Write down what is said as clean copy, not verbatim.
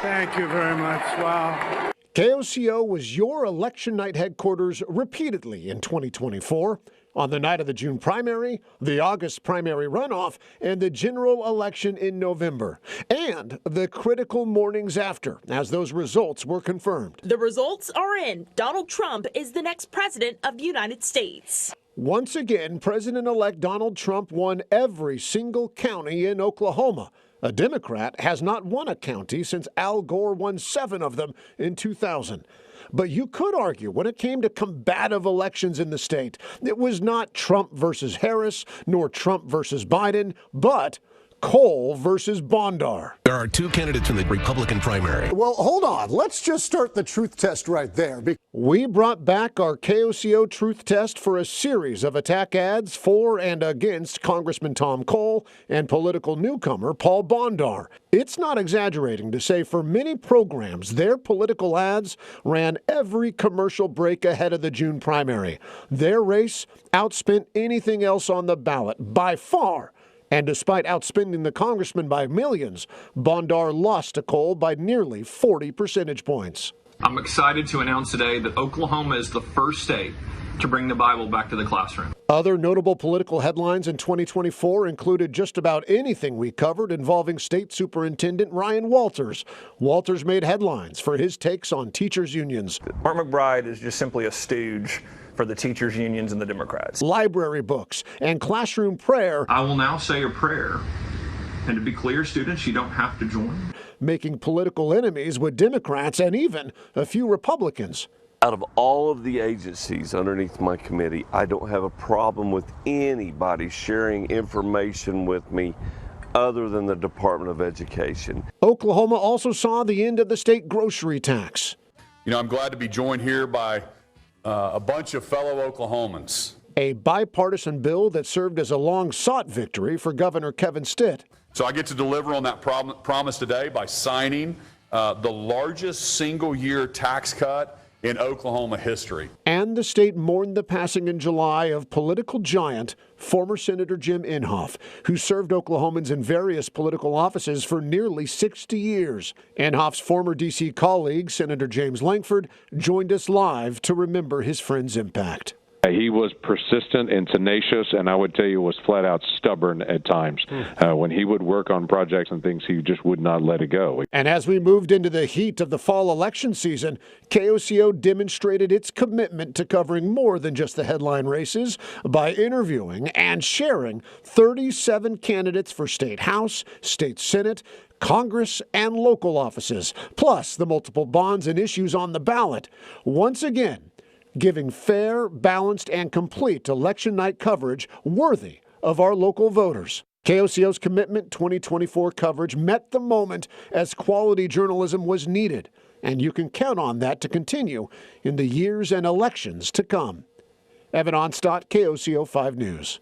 Thank you very much. Wow. KOCO was your election night headquarters repeatedly in 2024. On the night of the June primary, the August primary runoff, and the general election in November, and the critical mornings after, as those results were confirmed. The results are in. Donald Trump is the next president of the United States. Once again, President-elect Donald Trump won every single county in Oklahoma. A Democrat has not won a county since Al Gore won 7 of them in 2000. But you could argue when it came to combative elections in the state, it was not Trump versus Harris, nor Trump versus Biden, but Cole versus Bondar. There are 2 candidates in the Republican primary. Well, hold on. Let's just start the truth test right there. We brought back our KOCO truth test for a series of attack ads for and against Congressman Tom Cole and political newcomer Paul Bondar. It's not exaggerating to say for many programs, their political ads ran every commercial break ahead of the June primary. Their race outspent anything else on the ballot by far. And despite outspending the congressman by millions, Bondar lost to Cole by nearly 40 percentage points. I'm excited to announce today that Oklahoma is the first state to bring the Bible back to the classroom. Other notable political headlines in 2024 included just about anything we covered involving State Superintendent Ryan Walters. Walters made headlines for his takes on teachers' unions. Mark McBride is just simply a stooge for the teachers' unions and the Democrats. Library books and classroom prayer. I will now say a prayer. And to be clear, students, you don't have to join. Making political enemies with Democrats and even a few Republicans. Out of all of the agencies underneath my committee, I don't have a problem with anybody sharing information with me other than the Department of Education. Oklahoma also saw the end of the state grocery tax. You know, I'm glad to be joined here by a bunch of fellow Oklahomans. A bipartisan bill that served as a long-sought victory for Governor Kevin Stitt. So I get to deliver on that promise today by signing the largest single-year tax cut in Oklahoma history. And the state mourned the passing in July of political giant, former Senator Jim Inhofe, who served Oklahomans in various political offices for nearly 60 years. Inhofe's former D.C. colleague, Senator James Lankford, joined us live to remember his friend's impact. He was persistent and tenacious, and I would tell you was flat out stubborn at times. When he would work on projects and things, he just would not let it go. And as we moved into the heat of the fall election season, KOCO demonstrated its commitment to covering more than just the headline races by interviewing and sharing 37 candidates for State House, State Senate, Congress, and local offices, plus the multiple bonds and issues on the ballot. Once again, giving fair, balanced, and complete election night coverage worthy of our local voters. KOCO's Commitment 2024 coverage met the moment as quality journalism was needed, and you can count on that to continue in the years and elections to come. Evan Onstott, KOCO 5 News.